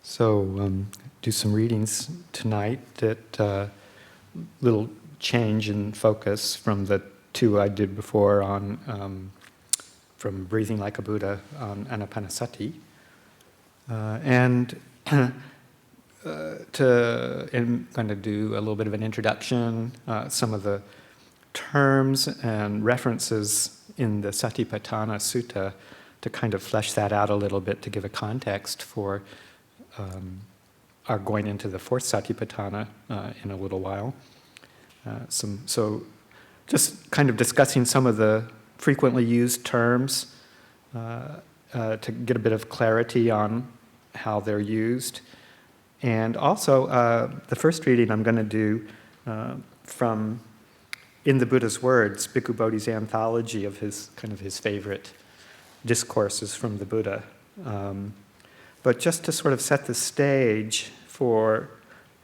Do some readings tonight that little change in focus from the two I did before on from breathing like a Buddha on Anapanasati. I'm going to do a little bit of an introduction, some of the terms and references in the Satipatthana Sutta to kind of flesh that out a little bit to give a context for our going into the fourth Satipatthana in a little while. So just kind of discussing some of the frequently used terms to get a bit of clarity on how they're used. And also, the first reading I'm going to do from In the Buddha's Words, Bhikkhu Bodhi's anthology of his favorite discourses from the Buddha. But just to sort of set the stage for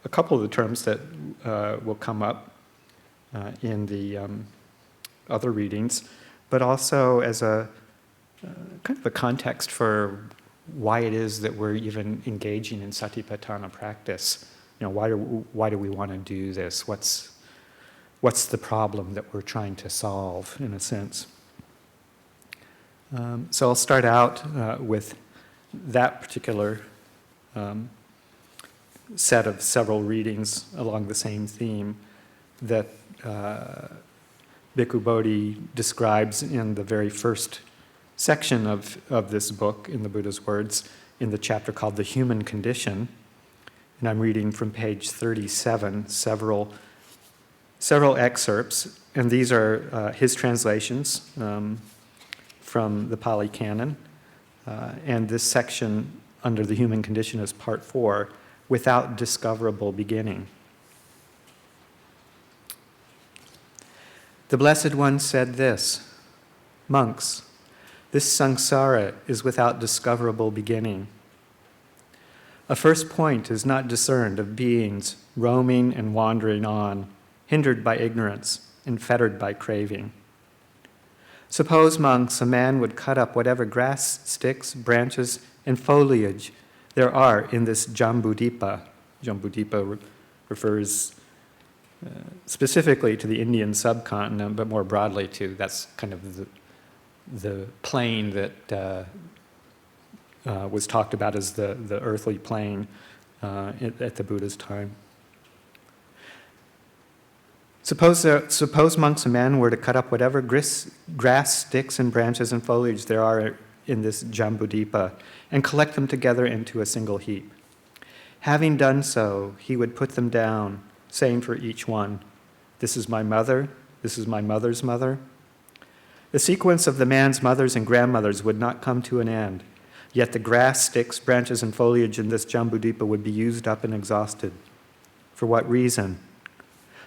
a couple of the terms that will come up in the other readings, but also as a kind of a context for why it is that we're even engaging in satipatthana practice. You know, why do we want to do this? What's the problem that we're trying to solve, in a sense? So I'll start out with that particular set of several readings along the same theme that Bhikkhu Bodhi describes in the very first section of this book, In the Buddha's Words, in the chapter called The Human Condition. And I'm reading from page 37, several excerpts, and these are his translations from the Pali Canon. And this section under the human condition is part 4, without discoverable beginning. The Blessed One said this: "Monks, this samsara is without discoverable beginning. A first point is not discerned of beings roaming and wandering on, hindered by ignorance and fettered by craving. Suppose, monks, a man would cut up whatever grass, sticks, branches, and foliage there are in this Jambudvipa." Jambudvipa refers specifically to the Indian subcontinent, but more broadly to, that's kind of the plane that was talked about as the earthly plane at the Buddha's time. Suppose, monks, a man were to cut up whatever grass, sticks, and branches and foliage there are in this Jambudvipa and collect them together into a single heap. Having done so, he would put them down, saying for each one, "This is my mother, this is my mother's mother." The sequence of the man's mothers and grandmothers would not come to an end, yet the grass, sticks, branches, and foliage in this Jambudvipa would be used up and exhausted. For what reason?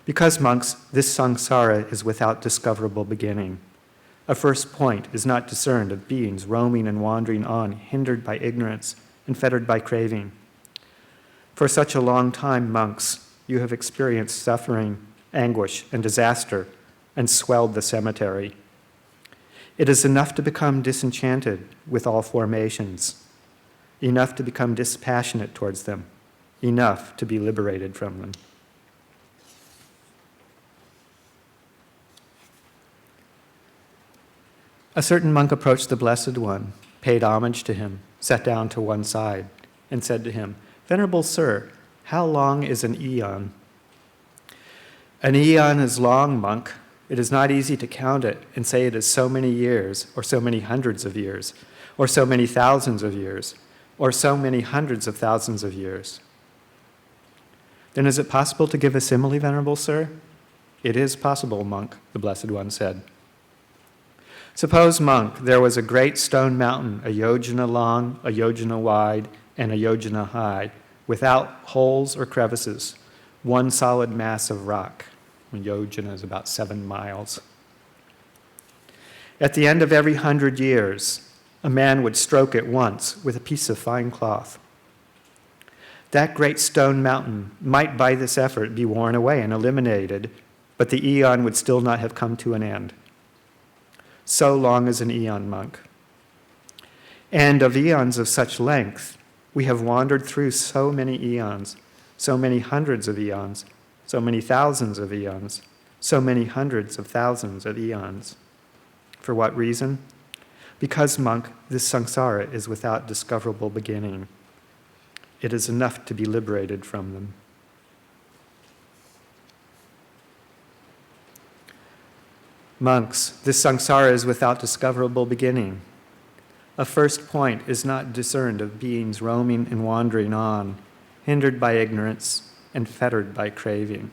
Because, monks, this samsara is without discoverable beginning. A first point is not discerned of beings roaming and wandering on, hindered by ignorance and fettered by craving. For such a long time, monks, you have experienced suffering, anguish, and disaster, and swelled the cemetery. It is enough to become disenchanted with all formations, enough to become dispassionate towards them, enough to be liberated from them. A certain monk approached the Blessed One, paid homage to him, sat down to one side, and said to him, "Venerable Sir, how long is an eon?" "An eon is long, monk. It is not easy to count it and say it is so many years, or so many hundreds of years, or so many thousands of years, or so many hundreds of thousands of years." "Then is it possible to give a simile, Venerable Sir?" "It is possible, monk," the Blessed One said. "Suppose, monk, there was a great stone mountain, a yojana long, a yojana wide, and a yojana high, without holes or crevices, one solid mass of rock." A yojana is about 7 miles. "At the end of every 100 years, a man would stroke it once with a piece of fine cloth. That great stone mountain might by this effort be worn away and eliminated, but the eon would still not have come to an end. So long as an eon, monk. And of eons of such length, We have wandered through so many eons, so many hundreds of eons, so many thousands of eons, so many hundreds of thousands of eons. For what reason? Because, monk, this samsara is without discoverable beginning. It is enough to be liberated from them. Monks, this samsara is without discoverable beginning. A first point is not discerned of beings roaming and wandering on, hindered by ignorance and fettered by craving.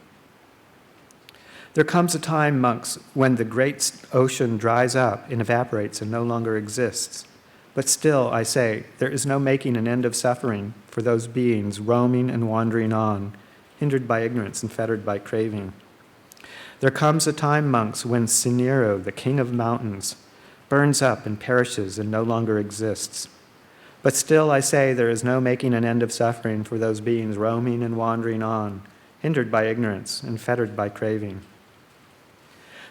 There comes a time, monks, when the great ocean dries up and evaporates and no longer exists. But still, I say, there is no making an end of suffering for those beings roaming and wandering on, hindered by ignorance and fettered by craving. There comes a time, monks, when Ṭhānissaro, the king of mountains, burns up and perishes and no longer exists. But still, I say, there is no making an end of suffering for those beings roaming and wandering on, hindered by ignorance and fettered by craving.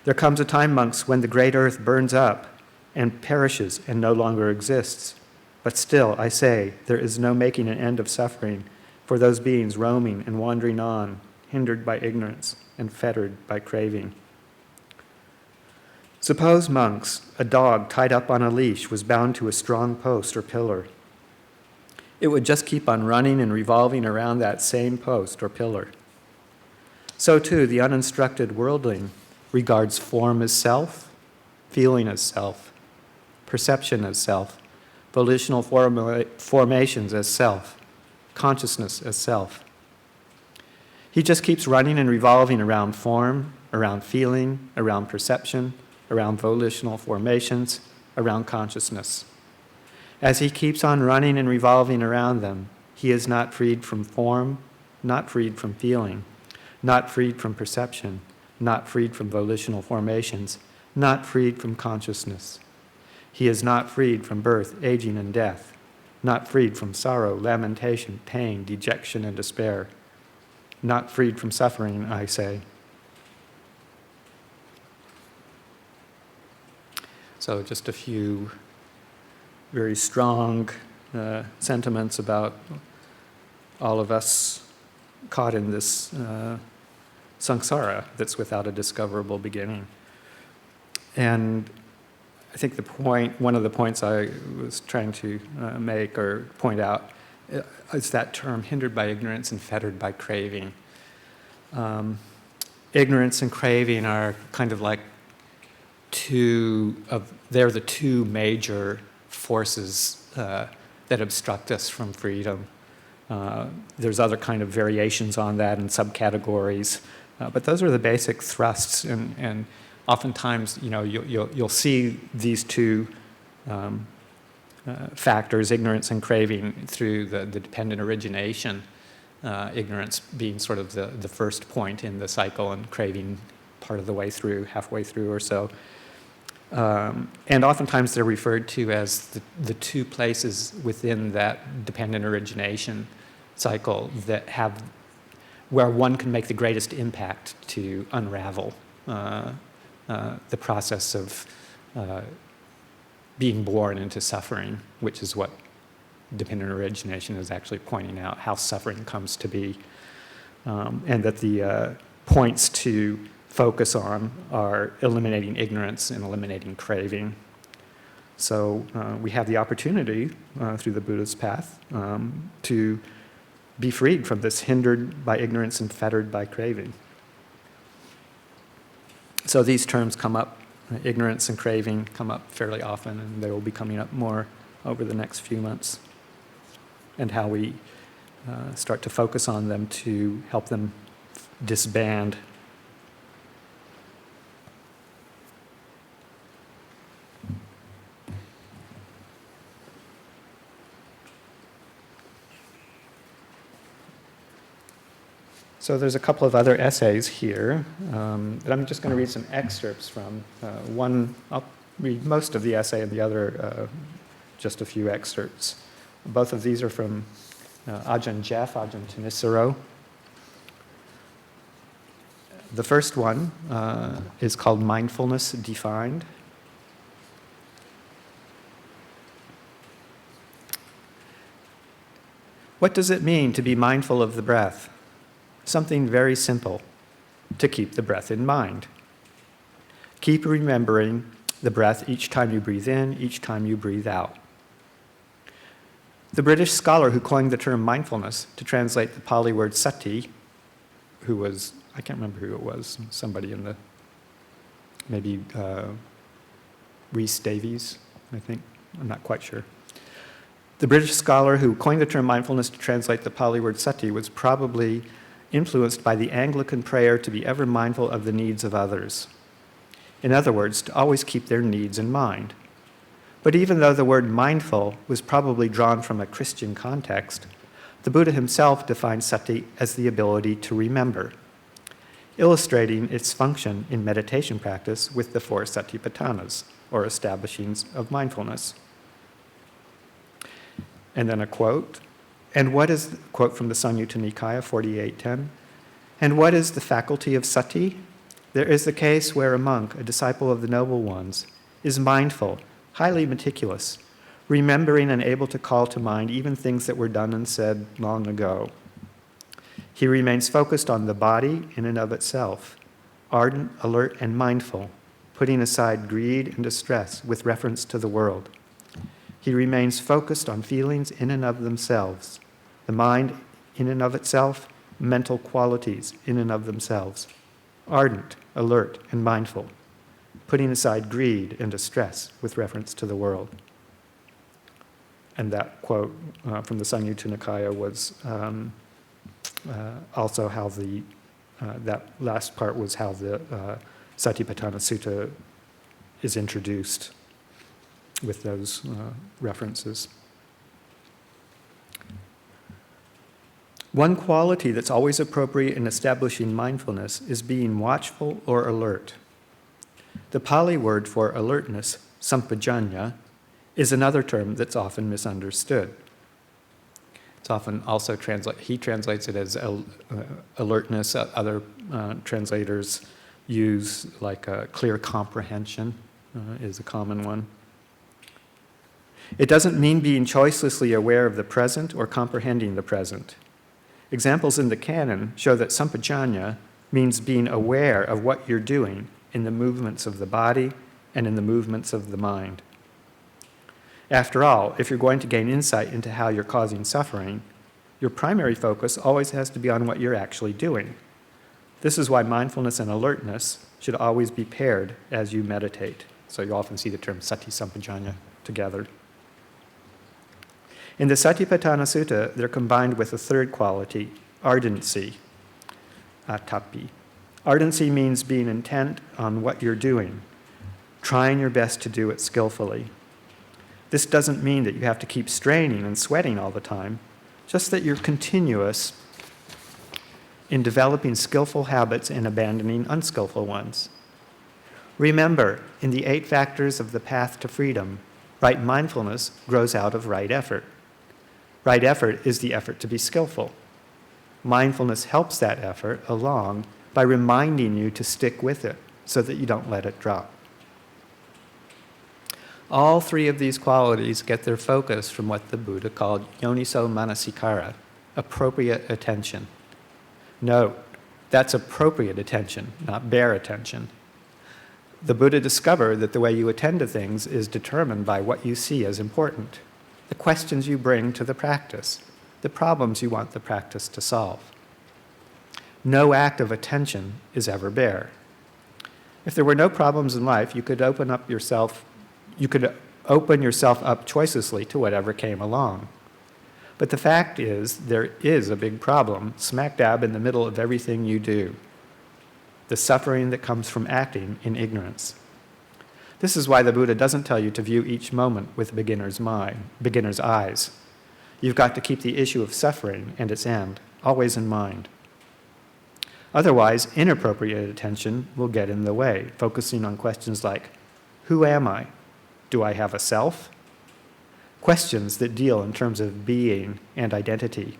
There comes a time, monks, when the great earth burns up and perishes and no longer exists. But still, I say, there is no making an end of suffering for those beings roaming and wandering on, hindered by ignorance and fettered by craving. Suppose, monks, a dog tied up on a leash was bound to a strong post or pillar. It would just keep on running and revolving around that same post or pillar. So too, the uninstructed worldling regards form as self, feeling as self, perception as self, volitional formations as self, consciousness as self. He just keeps running and revolving around form, around feeling, around perception, around volitional formations, around consciousness. As he keeps on running and revolving around them, he is not freed from form, not freed from feeling, not freed from perception, not freed from volitional formations, not freed from consciousness. He is not freed from birth, aging, and death, not freed from sorrow, lamentation, pain, dejection, and despair, not freed from suffering, I say. So just a few very strong sentiments about all of us caught in this samsara that's without a discoverable beginning. And I think one of the points I was trying to make or point out is that term, hindered by ignorance and fettered by craving. Ignorance and craving are kind of like they're the two major forces that obstruct us from freedom. There's other kind of variations on that and subcategories, but those are the basic thrusts. And oftentimes, you'll see these two factors, ignorance and craving, through the dependent origination. Ignorance being sort of the first point in the cycle, and craving part of the way through, halfway through or so. And oftentimes they're referred to as the two places within that dependent origination cycle where one can make the greatest impact to unravel the process of being born into suffering, which is what dependent origination is actually pointing out, how suffering comes to be. And that the points to focus on are eliminating ignorance and eliminating craving. So we have the opportunity through the Buddha's path to be freed from this hindered by ignorance and fettered by craving. So these terms come up, ignorance and craving come up fairly often, and they will be coming up more over the next few months, and how we start to focus on them to help them disband. So there's a couple of other essays here that I'm just going to read some excerpts from. One, I'll read most of the essay, and the other, just a few excerpts. Both of these are from Ajahn Ṭhānissaro. The first one is called Mindfulness Defined. What does it mean to be mindful of the breath? Something very simple, to keep the breath in mind. Keep remembering the breath each time you breathe in, each time you breathe out. The British scholar who coined the term mindfulness to translate the Pali word sati, who was, I can't remember who it was, somebody in the, maybe Rhys Davies, I think, I'm not quite sure. The British scholar who coined the term mindfulness to translate the Pali word sati was probably influenced by the Anglican prayer to be ever mindful of the needs of others. In other words, to always keep their needs in mind. But even though the word mindful was probably drawn from a Christian context, the Buddha himself defined sati as the ability to remember, illustrating its function in meditation practice with the 4 satipatthanas, or establishings of mindfulness. And then a quote, quote from the Samyutta Nikaya 48:10, and what is the faculty of sati? There is the case where a monk, a disciple of the noble ones, is mindful, highly meticulous, remembering and able to call to mind even things that were done and said long ago. He remains focused on the body in and of itself, ardent, alert, and mindful, putting aside greed and distress with reference to the world. He remains focused on feelings in and of themselves, the mind in and of itself, mental qualities in and of themselves, ardent, alert, and mindful, putting aside greed and distress with reference to the world. And that quote from the Samyutta Nikaya was also how that last part was how the Satipatthana Sutta is introduced with those references. One quality that's always appropriate in establishing mindfulness is being watchful or alert. The Pali word for alertness, sampajanya, is another term that's often misunderstood. It's often also he translates it as alertness. Other translators use like clear comprehension is a common one. It doesn't mean being choicelessly aware of the present or comprehending the present. Examples in the canon show that sampajanya means being aware of what you're doing in the movements of the body and in the movements of the mind. After all, if you're going to gain insight into how you're causing suffering, your primary focus always has to be on what you're actually doing. This is why mindfulness and alertness should always be paired as you meditate. So you often see the term sati sampajanya together. In the Satipatthana Sutta, they're combined with a third quality, ardency, atapi. Ardency means being intent on what you're doing, trying your best to do it skillfully. This doesn't mean that you have to keep straining and sweating all the time, just that you're continuous in developing skillful habits and abandoning unskillful ones. Remember, in the 8 factors of the path to freedom, right mindfulness grows out of right effort. Right effort is the effort to be skillful. Mindfulness helps that effort along by reminding you to stick with it so that you don't let it drop. All 3 of these qualities get their focus from what the Buddha called yoniso manasikara, appropriate attention. Note, that's appropriate attention, not bare attention. The Buddha discovered that the way you attend to things is determined by what you see as important, the questions you bring to the practice, the problems you want the practice to solve. No act of attention is ever bare. If there were no problems in life, you could open yourself up choicelessly to whatever came along. But the fact is, there is a big problem smack dab in the middle of everything you do, the suffering that comes from acting in ignorance. This is why the Buddha doesn't tell you to view each moment with beginner's eyes. You've got to keep the issue of suffering and its end always in mind. Otherwise, inappropriate attention will get in the way, focusing on questions like, who am I? Do I have a self? Questions that deal in terms of being and identity.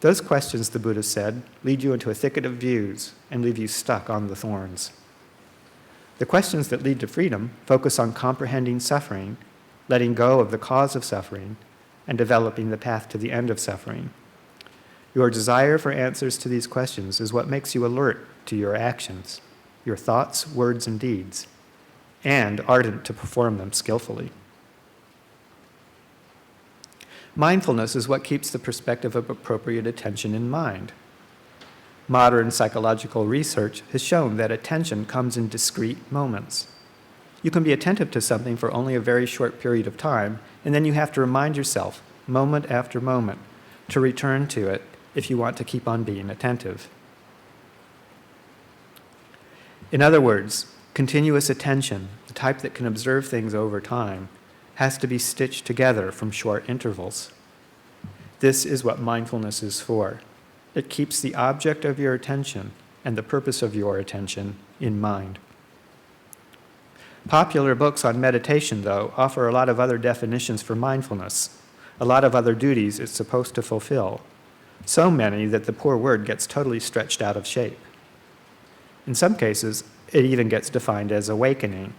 Those questions, the Buddha said, lead you into a thicket of views and leave you stuck on the thorns. The questions that lead to freedom focus on comprehending suffering, letting go of the cause of suffering, and developing the path to the end of suffering. Your desire for answers to these questions is what makes you alert to your actions, your thoughts, words, and deeds, and ardent to perform them skillfully. Mindfulness is what keeps the perspective of appropriate attention in mind. Modern psychological research has shown that attention comes in discrete moments. You can be attentive to something for only a very short period of time, and then you have to remind yourself, moment after moment, to return to it if you want to keep on being attentive. In other words, continuous attention, the type that can observe things over time, has to be stitched together from short intervals. This is what mindfulness is for. It keeps the object of your attention and the purpose of your attention in mind. Popular books on meditation, though, offer a lot of other definitions for mindfulness, a lot of other duties it's supposed to fulfill, so many that the poor word gets totally stretched out of shape. In some cases, it even gets defined as awakening,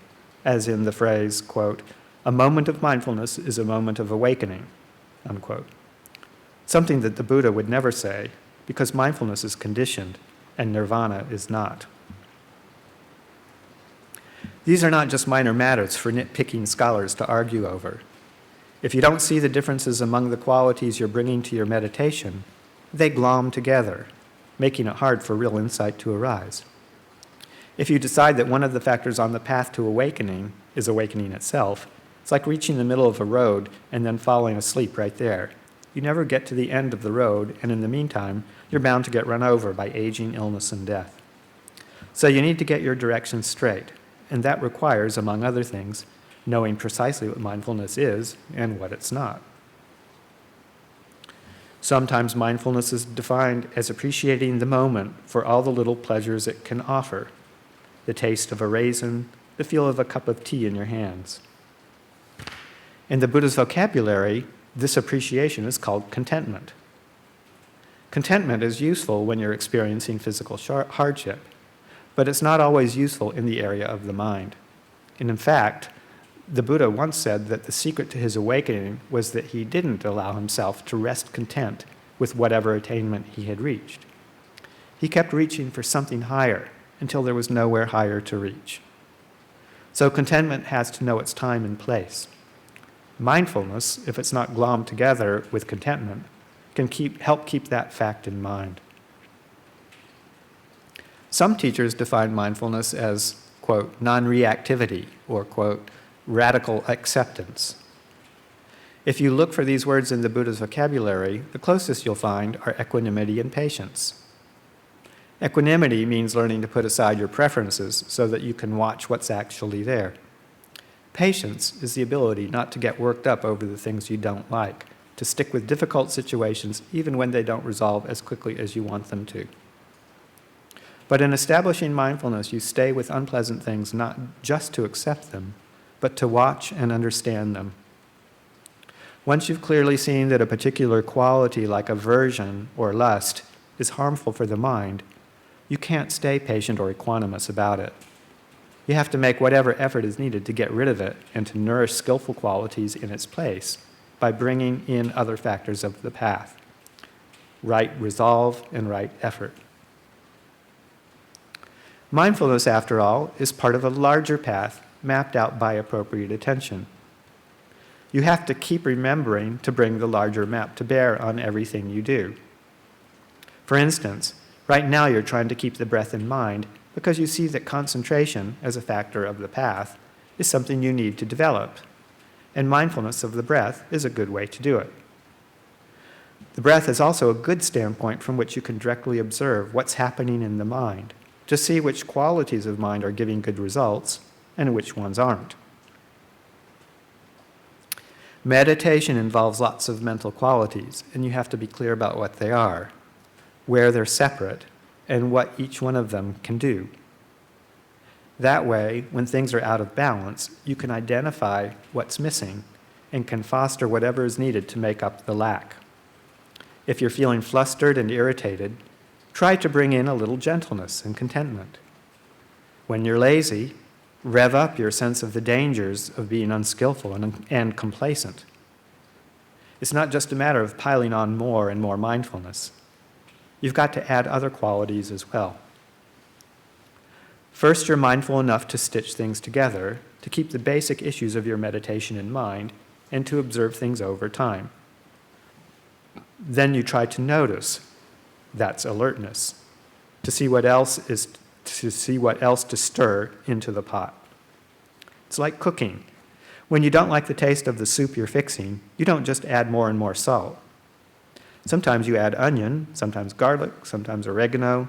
as in the phrase, quote, "A moment of mindfulness is a moment of awakening," unquote. Something that the Buddha would never say, because mindfulness is conditioned and nirvana is not. These are not just minor matters for nitpicking scholars to argue over. If you don't see the differences among the qualities you're bringing to your meditation, they glom together, making it hard for real insight to arise. If you decide that one of the factors on the path to awakening is awakening itself, it's like reaching the middle of a road and then falling asleep right there. You never get to the end of the road, and in the meantime, you're bound to get run over by aging, illness, and death. So you need to get your direction straight, and that requires, among other things, knowing precisely what mindfulness is and what it's not. Sometimes mindfulness is defined as appreciating the moment for all the little pleasures it can offer, the taste of a raisin, the feel of a cup of tea in your hands. In the Buddha's vocabulary, this appreciation is called contentment. Contentment is useful when you're experiencing physical hardship, but it's not always useful in the area of the mind. And in fact, the Buddha once said that the secret to his awakening was that he didn't allow himself to rest content with whatever attainment he had reached. He kept reaching for something higher until there was nowhere higher to reach. So contentment has to know its time and place. Mindfulness, if it's not glommed together with contentment, can help keep that fact in mind. Some teachers define mindfulness as, quote, non-reactivity, or, quote, radical acceptance. If you look for these words in the Buddha's vocabulary, the closest you'll find are equanimity and patience. Equanimity means learning to put aside your preferences so that you can watch what's actually there. Patience is the ability not to get worked up over the things you don't like, to stick with difficult situations even when they don't resolve as quickly as you want them to. But in establishing mindfulness, you stay with unpleasant things not just to accept them, but to watch and understand them. Once you've clearly seen that a particular quality like aversion or lust is harmful for the mind, you can't stay patient or equanimous about it. You have to make whatever effort is needed to get rid of it and to nourish skillful qualities in its place by bringing in other factors of the path: right resolve and right effort. Mindfulness, after all, is part of a larger path mapped out by appropriate attention. You have to keep remembering to bring the larger map to bear on everything you do. For instance, right now you're trying to keep the breath in mind because you see that concentration, as a factor of the path, is something you need to develop, and mindfulness of the breath is a good way to do it. The breath is also a good standpoint from which you can directly observe what's happening in the mind, to see which qualities of mind are giving good results and which ones aren't. Meditation involves lots of mental qualities, and you have to be clear about what they are, where they're separate, and what each one of them can do. That way, when things are out of balance, you can identify what's missing and can foster whatever is needed to make up the lack. If you're feeling flustered and irritated, try to bring in a little gentleness and contentment. When you're lazy, rev up your sense of the dangers of being unskillful and complacent. It's not just a matter of piling on more and more mindfulness. You've got to add other qualities as well. First, you're mindful enough to stitch things together, to keep the basic issues of your meditation in mind, and to observe things over time. Then you try to notice. That's alertness. To see what else to stir into the pot. It's like cooking. When you don't like the taste of the soup you're fixing, you don't just add more and more salt. Sometimes you add onion, sometimes garlic, sometimes oregano,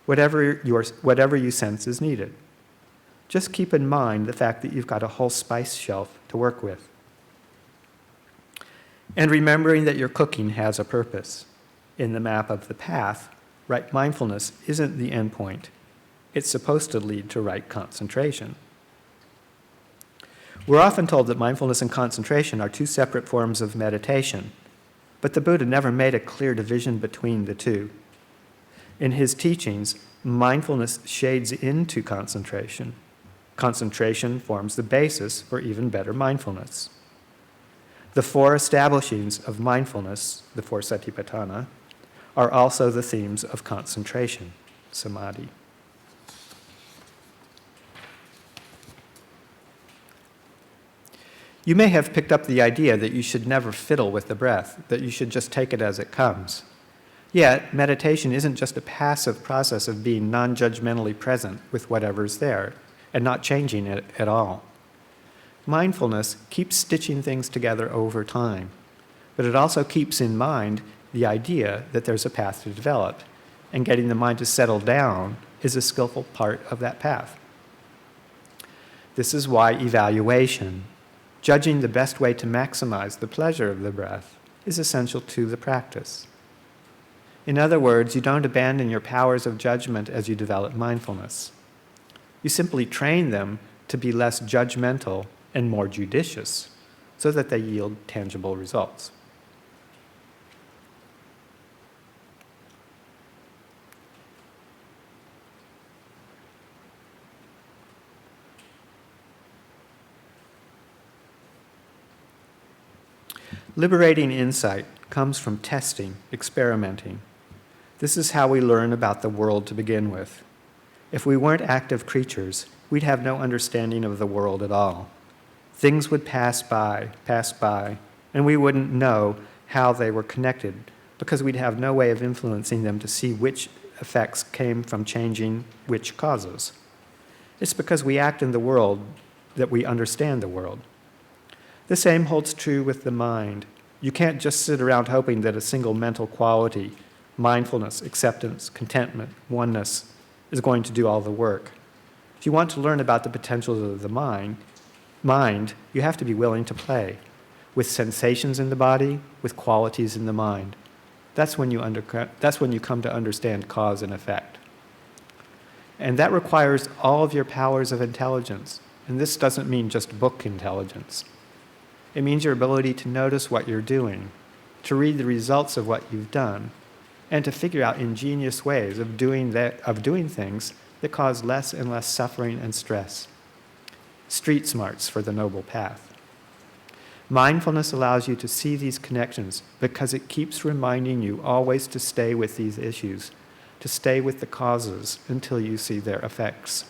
whatever you sense is needed. Just keep in mind the fact that you've got a whole spice shelf to work with. And remembering that your cooking has a purpose. In the map of the path, right mindfulness isn't the end point. It's supposed to lead to right concentration. We're often told that mindfulness and concentration are two separate forms of meditation, but the Buddha never made a clear division between the two. In his teachings, mindfulness shades into concentration. Concentration forms the basis for even better mindfulness. The four establishings of mindfulness, the four satipatthana, are also the themes of concentration, samadhi. You may have picked up the idea that you should never fiddle with the breath, that you should just take it as it comes. Yet, meditation isn't just a passive process of being non-judgmentally present with whatever's there and not changing it at all. Mindfulness keeps stitching things together over time, but it also keeps in mind the idea that there's a path to develop, and getting the mind to settle down is a skillful part of that path. This is why evaluation, judging the best way to maximize the pleasure of the breath, is essential to the practice. In other words, you don't abandon your powers of judgment as you develop mindfulness. You simply train them to be less judgmental and more judicious, so that they yield tangible results. Liberating insight comes from testing, experimenting. This is how we learn about the world to begin with. If we weren't active creatures, we'd have no understanding of the world at all. Things would pass by, and we wouldn't know how they were connected because we'd have no way of influencing them to see which effects came from changing which causes. It's because we act in the world that we understand the world. The same holds true with the mind. You can't just sit around hoping that a single mental quality, mindfulness, acceptance, contentment, oneness, is going to do all the work. If you want to learn about the potentials of the mind, you have to be willing to play with sensations in the body, with qualities in the mind. That's when you come to understand cause and effect. And that requires all of your powers of intelligence. And this doesn't mean just book intelligence. It means your ability to notice what you're doing, to read the results of what you've done, and to figure out ingenious ways of doing things that cause less and less suffering and stress. Street smarts for the noble path. Mindfulness allows you to see these connections because it keeps reminding you always to stay with these issues, to stay with the causes until you see their effects.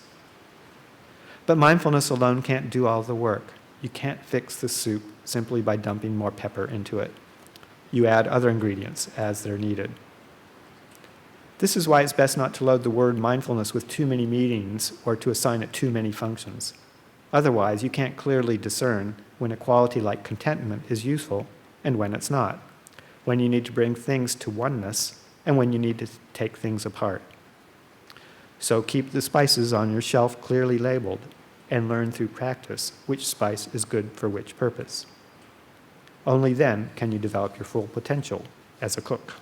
But mindfulness alone can't do all the work. You can't fix the soup simply by dumping more pepper into it. You add other ingredients as they're needed. This is why it's best not to load the word mindfulness with too many meanings or to assign it too many functions. Otherwise, you can't clearly discern when a quality like contentment is useful and when it's not, when you need to bring things to oneness and when you need to take things apart. So keep the spices on your shelf clearly labeled and learn through practice which spice is good for which purpose. Only then can you develop your full potential as a cook.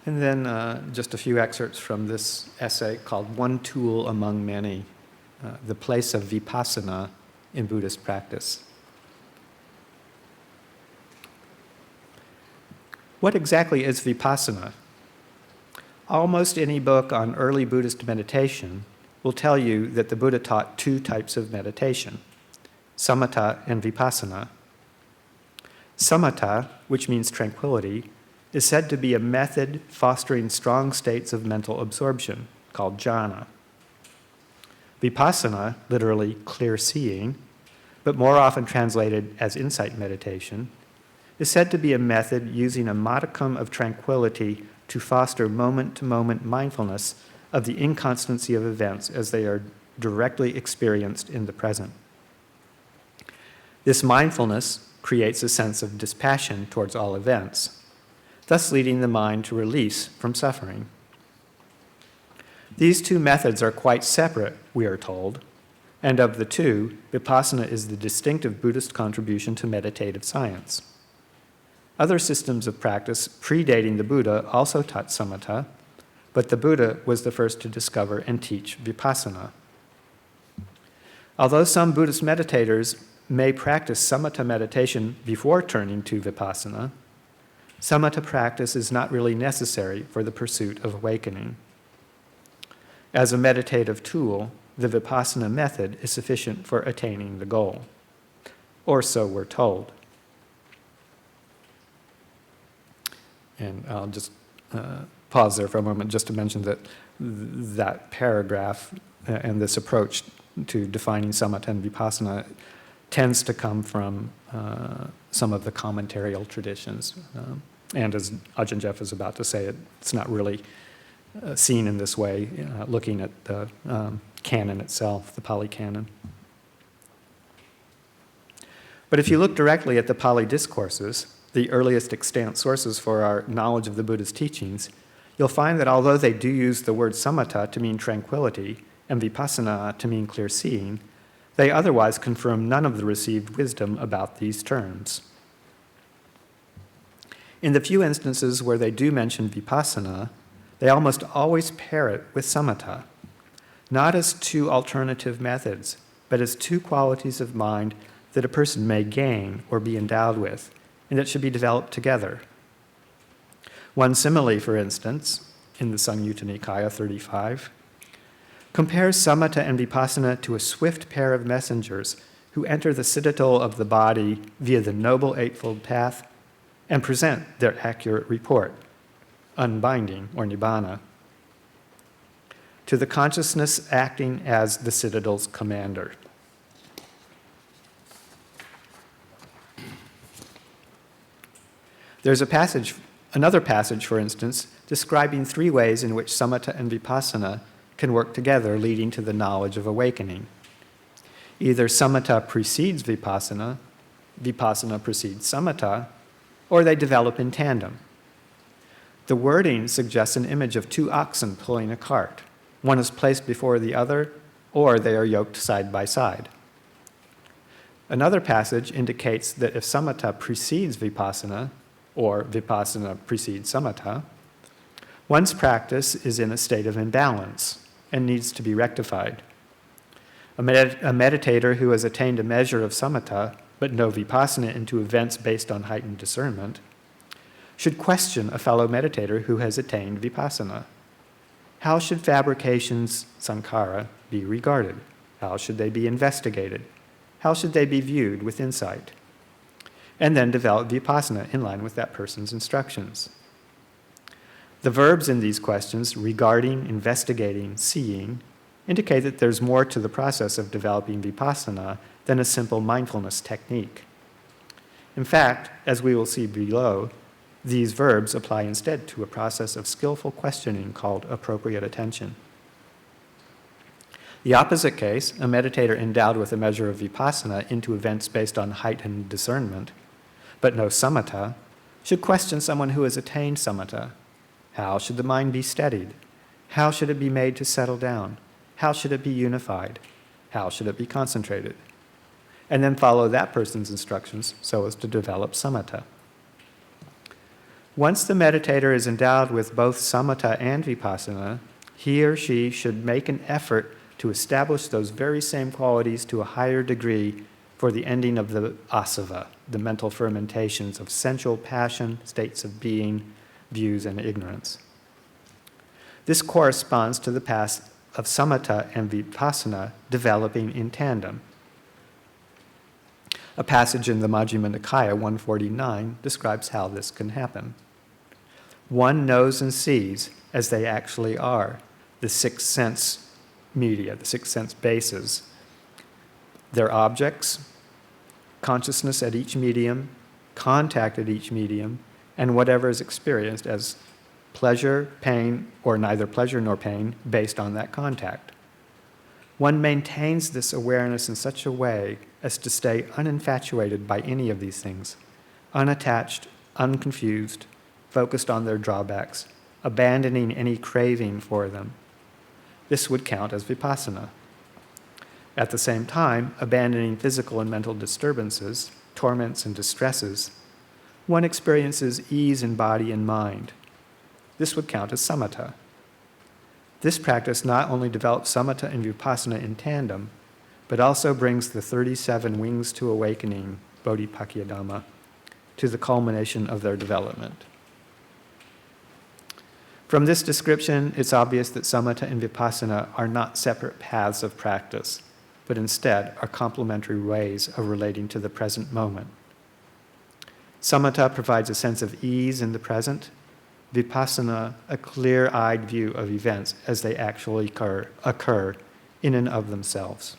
And then just a few excerpts from this essay called One Tool Among Many, the place of vipassana in Buddhist practice. What exactly is vipassana? Almost any book on early Buddhist meditation will tell you that the Buddha taught two types of meditation, samatha and vipassana. Samatha, which means tranquility, is said to be a method fostering strong states of mental absorption, called jhana. Vipassana, literally clear seeing, but more often translated as insight meditation, is said to be a method using a modicum of tranquility to foster moment-to-moment mindfulness of the inconstancy of events as they are directly experienced in the present. This mindfulness creates a sense of dispassion towards all events, thus leading the mind to release from suffering. These two methods are quite separate, we are told, and of the two, vipassana is the distinctive Buddhist contribution to meditative science. Other systems of practice predating the Buddha also taught samatha, but the Buddha was the first to discover and teach vipassana. Although some Buddhist meditators may practice samatha meditation before turning to vipassana, samatha practice is not really necessary for the pursuit of awakening. As a meditative tool, the vipassana method is sufficient for attaining the goal, or so we're told. And I'll just pause there for a moment just to mention that that paragraph and this approach to defining samatha and vipassana tends to come from some of the commentarial traditions. And as Ajahn Jeff is about to say, it's not really seen in this way, looking at the canon itself, the Pali canon. But if you look directly at the Pali discourses, the earliest extant sources for our knowledge of the Buddha's teachings, you'll find that although they do use the word samatha to mean tranquility and vipassana to mean clear seeing, they otherwise confirm none of the received wisdom about these terms. In the few instances where they do mention vipassana, they almost always pair it with samatha, not as two alternative methods, but as two qualities of mind that a person may gain or be endowed with, and that should be developed together. One simile, for instance, in the Samyutta Nikaya 35, compares samatha and vipassana to a swift pair of messengers who enter the citadel of the body via the Noble Eightfold Path and present their accurate report, unbinding or nibbana, to the consciousness acting as the citadel's commander. There's another passage, for instance, describing three ways in which samatha and vipassana can work together, leading to the knowledge of awakening. Either samatha precedes vipassana, vipassana precedes samatha, or they develop in tandem. The wording suggests an image of two oxen pulling a cart. One is placed before the other, or they are yoked side by side. Another passage indicates that if samatha precedes vipassana, or vipassana precedes samatha, one's practice is in a state of imbalance and needs to be rectified. A meditator who has attained a measure of samatha, but no vipassana into events based on heightened discernment, should question a fellow meditator who has attained vipassana. How should fabrications, sankhara, be regarded? How should they be investigated? How should they be viewed with insight? And then develop vipassana in line with that person's instructions. The verbs in these questions, regarding, investigating, seeing, indicate that there's more to the process of developing vipassana than a simple mindfulness technique. In fact, as we will see below, these verbs apply instead to a process of skillful questioning called appropriate attention. The opposite case, a meditator endowed with a measure of vipassana into events based on heightened discernment, but no samatha, should question someone who has attained samatha. How should the mind be steadied? How should it be made to settle down? How should it be unified? How should it be concentrated? And then follow that person's instructions so as to develop samatha. Once the meditator is endowed with both samatha and vipassana, he or she should make an effort to establish those very same qualities to a higher degree for the ending of the asava, the mental fermentations of sensual passion, states of being, views, and ignorance. This corresponds to the paths of samatha and vipassana developing in tandem. A passage in the Majjhima Nikaya 149 describes how this can happen. One knows and sees as they actually are, the six sense media, the six sense bases, their objects, consciousness at each medium, contact at each medium, and whatever is experienced as pleasure, pain, or neither pleasure nor pain based on that contact. One maintains this awareness in such a way as to stay uninfatuated by any of these things, unattached, unconfused, focused on their drawbacks, abandoning any craving for them. This would count as vipassana. At the same time, abandoning physical and mental disturbances, torments and distresses, one experiences ease in body and mind. This would count as samatha. This practice not only develops samatha and vipassana in tandem, but also brings the 37 wings to awakening, bodhipakkhya to the culmination of their development. From this description, it's obvious that samatha and vipassana are not separate paths of practice, but instead are complementary ways of relating to the present moment. Samatha provides a sense of ease in the present, vipassana a clear-eyed view of events as they actually occur in and of themselves.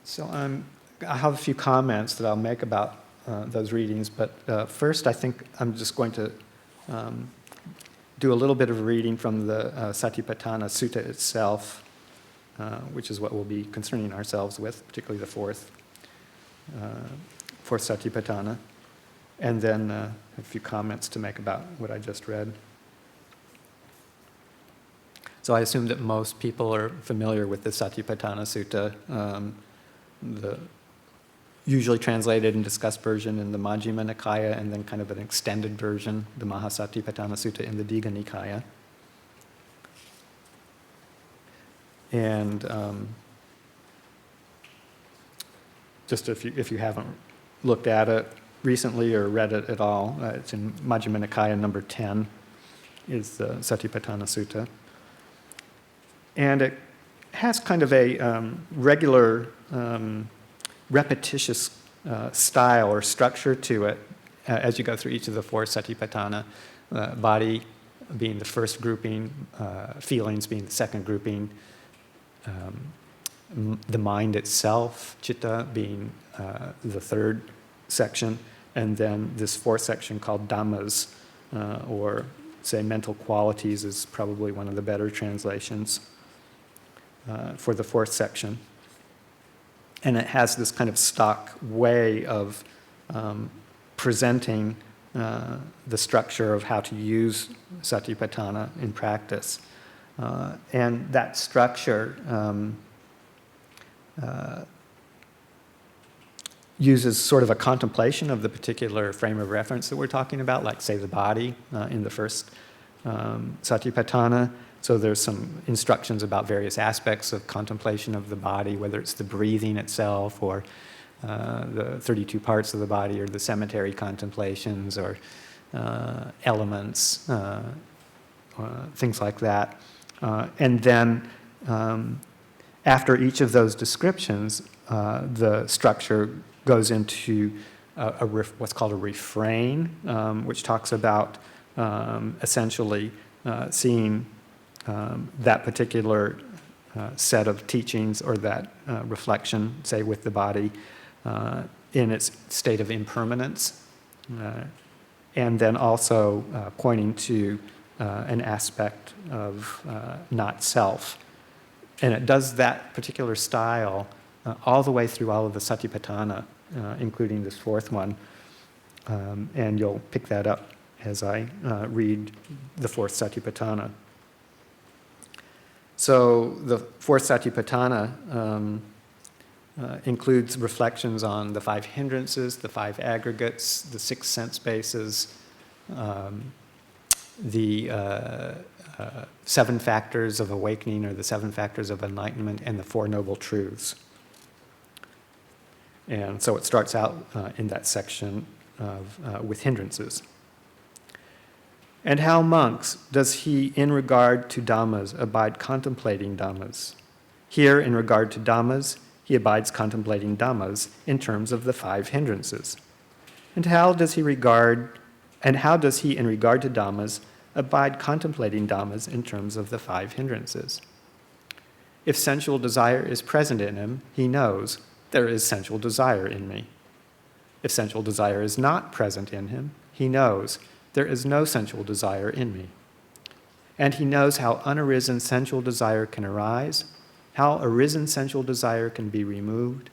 So I have a few comments that I'll make about those readings, but first I think I'm just going to do a little bit of reading from the Satipatthana Sutta itself, which is what we'll be concerning ourselves with, particularly the fourth Satipatthana, and then a few comments to make about what I just read. So I assume that most people are familiar with the Satipatthana Sutta, the usually translated and discussed version in the Majjhima Nikaya, and then kind of an extended version, the Mahasatipatthana Sutta in the Digha Nikaya. And just if you haven't looked at it recently or read it at all, it's in Majjhima Nikaya number 10, is the Satipatthana Sutta. And it has kind of a regular, repetitious style or structure to it as you go through each of the four Satipatthana, body being the first grouping, feelings being the second grouping, the mind itself, citta, being the third section, and then this fourth section called dhammas, or say mental qualities is probably one of the better translations for the fourth section. And it has this kind of stock way of presenting the structure of how to use Satipatthana in practice. And that structure uses sort of a contemplation of the particular frame of reference that we're talking about, like, say, the body in the first Satipatthana. So there's some instructions about various aspects of contemplation of the body, whether it's the breathing itself or the 32 parts of the body or the cemetery contemplations or elements, things like that. And then after each of those descriptions, the structure goes into what's called a refrain, which talks about essentially seeing that particular set of teachings or that reflection, say, with the body in its state of impermanence, and then also pointing to an aspect of not self. And it does that particular style all the way through all of the Satipatthana, including this fourth one, and you'll pick that up as I read the fourth Satipatthana. So the fourth satipatthana includes reflections on the 5 hindrances, the 5 aggregates, the 6 sense bases, the 7 factors of awakening or the 7 factors of enlightenment, and the 4 noble truths. And so it starts out in that section with hindrances. And how, monks, does he, in regard to Dhammas, abide contemplating Dhammas? Here, in regard to Dhammas, he abides contemplating Dhammas in terms of the 5 hindrances. And how does he, in regard to Dhammas, abide contemplating Dhammas in terms of the 5 hindrances? If sensual desire is present in him, he knows, there is sensual desire in me. If sensual desire is not present in him, he knows, there is no sensual desire in me. And he knows how unarisen sensual desire can arise, how arisen sensual desire can be removed,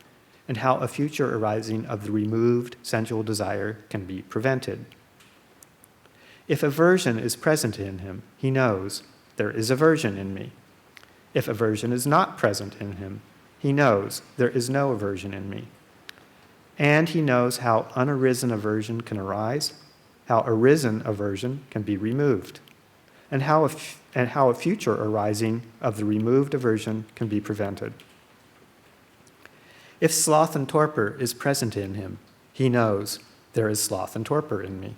and how a future arising of the removed sensual desire can be prevented. If aversion is present in him, he knows, there is aversion in me. If aversion is not present in him, he knows, there is no aversion in me. And he knows how unarisen aversion can arise, how arisen aversion can be removed, and how a future arising of the removed aversion can be prevented. If sloth and torpor is present in him, he knows, there is sloth and torpor in me.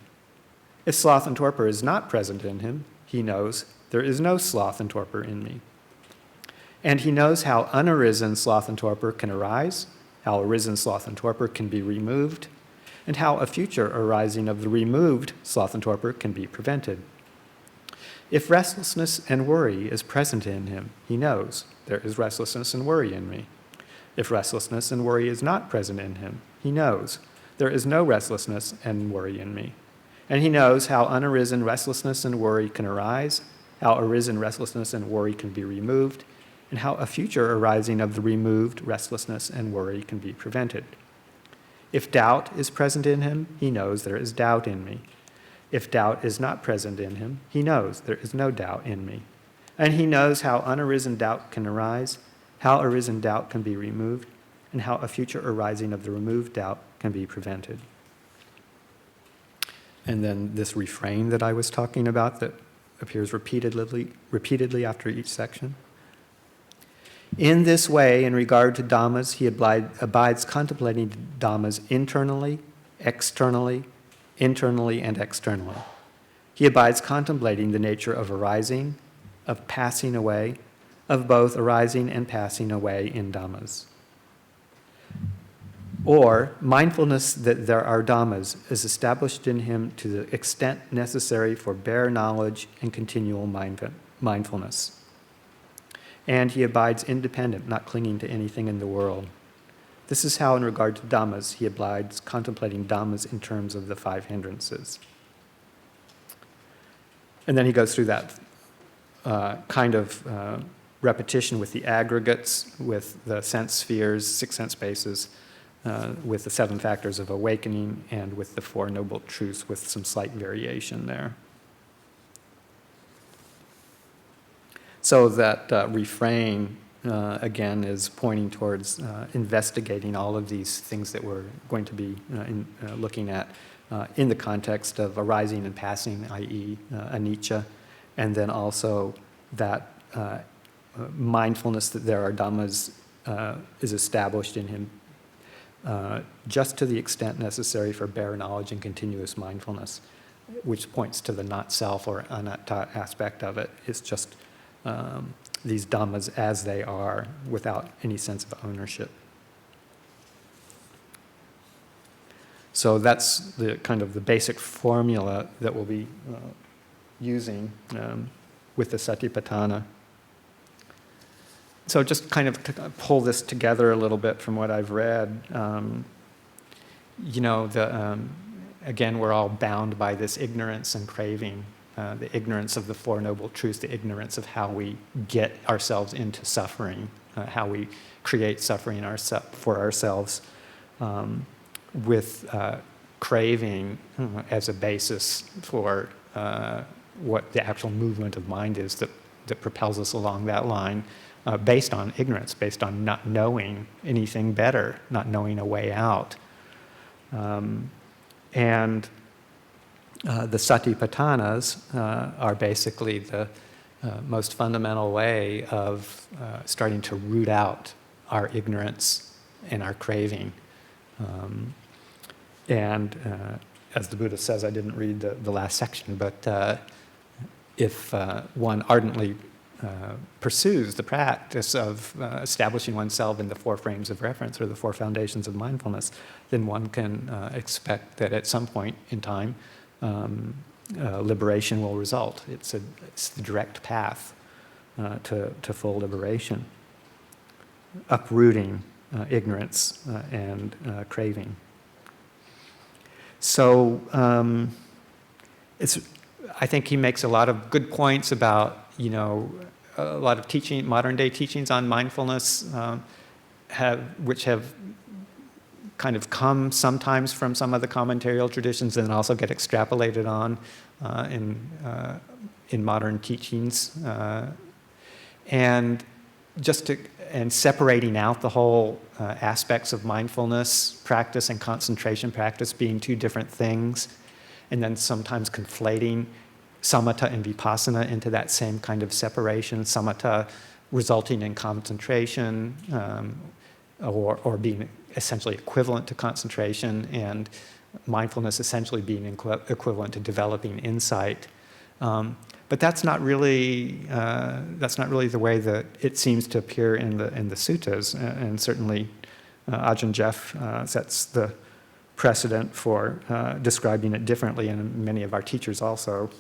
If sloth and torpor is not present in him, he knows, there is no sloth and torpor in me. And he knows how unarisen sloth and torpor can arise, how arisen sloth and torpor can be removed, and how a future arising of the removed sloth and torpor can be prevented. If restlessness and worry is present in him, he knows, there is restlessness and worry in me. If restlessness and worry is not present in him, he knows, there is no restlessness and worry in me. And he knows how unarisen restlessness and worry can arise, how arisen restlessness and worry can be removed, and how a future arising of the removed restlessness and worry can be prevented. If doubt is present in him, he knows there is doubt in me. If doubt is not present in him, he knows there is no doubt in me. And he knows how unarisen doubt can arise, how arisen doubt can be removed, and how a future arising of the removed doubt can be prevented. And then this refrain that I was talking about that appears repeatedly after each section. In this way, in regard to Dhammas, he abides contemplating Dhammas internally, externally, and externally. He abides contemplating the nature of arising, of passing away, of both arising and passing away in Dhammas. Or, mindfulness that there are Dhammas is established in him to the extent necessary for bare knowledge and continual mindfulness. And he abides independent, not clinging to anything in the world. This is how, in regard to Dhammas, he abides contemplating Dhammas in terms of the 5 hindrances. And then he goes through that kind of repetition with the aggregates, with the sense spheres, 6 sense bases, with the 7 factors of awakening, and with the 4 noble truths with some slight variation there. So that refrain, again, is pointing towards investigating all of these things that we're going to be looking at in the context of arising and passing, i.e. anicca, and then also that mindfulness that there are Dhammas is established in him just to the extent necessary for bare knowledge and continuous mindfulness, which points to the not self or anatta aspect of it. It's just these Dhammas as they are without any sense of ownership. So that's the kind of the basic formula that we'll be using with the satipatthana. So just kind of to pull this together a little bit from what I've read, again, we're all bound by this ignorance and craving, the ignorance of the 4 noble truths, the ignorance of how we get ourselves into suffering, how we create suffering for ourselves, with craving as a basis for what the actual movement of mind is that that propels us along that line, based on ignorance, based on not knowing anything better, not knowing a way out. And the satipatthanas are basically the most fundamental way of starting to root out our ignorance and our craving. And as the Buddha says, I didn't read the last section, but if one ardently pursues the practice of establishing oneself in the four frames of reference or the four foundations of mindfulness, then one can expect that at some point in time, liberation will result. It's the direct path to full liberation, uprooting ignorance and craving. So I think he makes a lot of good points about, a lot of teaching, modern day teachings on mindfulness, which have kind of come sometimes from some of the commentarial traditions and also get extrapolated on in modern teachings, and separating out the whole aspects of mindfulness practice and concentration practice being two different things, and then sometimes conflating samatha and vipassana into that same kind of separation, samatha resulting in concentration, or being essentially equivalent to concentration, and mindfulness essentially being equivalent to developing insight. But that's not really the way that it seems to appear in the suttas, and certainly Ajahn Jeff sets the precedent for describing it differently, and many of our teachers also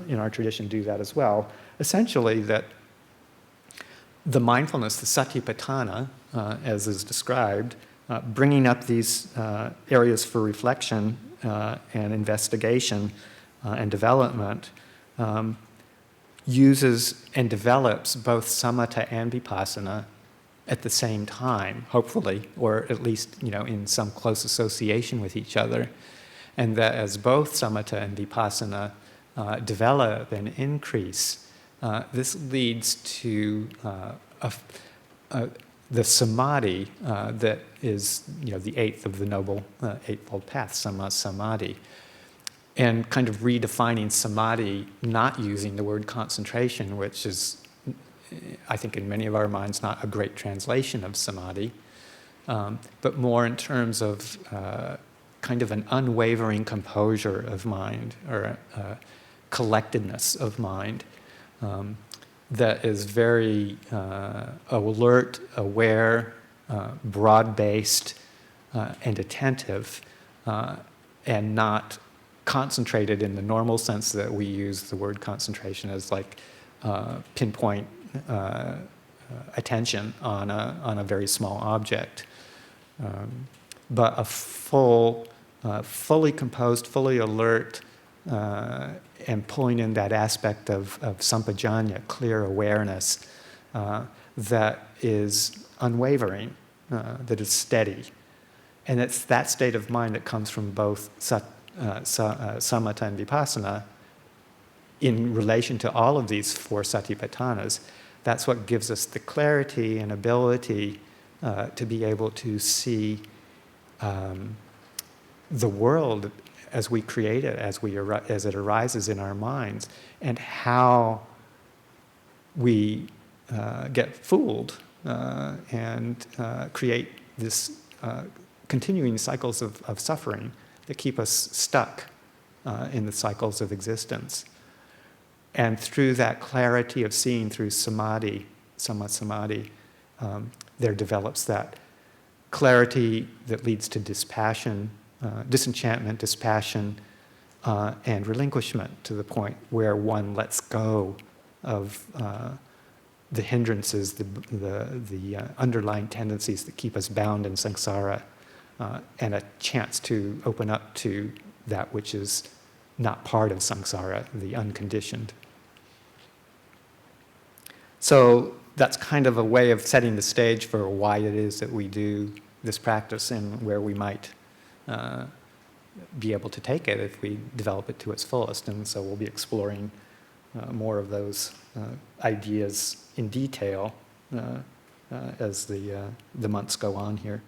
in our tradition do that as well. Essentially, that the mindfulness, the satipatthana, as is described, bringing up these areas for reflection and investigation and development, uses and develops both samatha and vipassana at the same time, hopefully, or at least in some close association with each other, and that as both samatha and vipassana develop and increase, this leads to the samadhi that is the eighth of the Noble Eightfold Path, samadhi. And kind of redefining samadhi, not using the word concentration, which is, I think in many of our minds, not a great translation of samadhi, but more in terms of kind of an unwavering composure of mind, or a collectedness of mind that is very alert, aware, broad-based, and attentive, and not concentrated in the normal sense that we use the word concentration as like pinpoint attention on a very small object, but a fully composed, fully alert, and pulling in that aspect of sampajanya, clear awareness, that is unwavering, that is steady. And it's that state of mind that comes from both samatha and vipassana in relation to all of these four satipatthanas. That's what gives us the clarity and ability to be able to see the world as we create it, as it arises in our minds, and how we get fooled and create this continuing cycles of suffering that keep us stuck in the cycles of existence. And through that clarity of seeing, through samadhi, samadhi, there develops that clarity that leads to dispassion, disenchantment, dispassion, and relinquishment, to the point where one lets go of the hindrances, the underlying tendencies that keep us bound in samsara, and a chance to open up to that which is not part of samsara, the unconditioned. So that's kind of a way of setting the stage for why it is that we do this practice and where we might be able to take it if we develop it to its fullest. And so we'll be exploring more of those ideas in detail as the months go on here.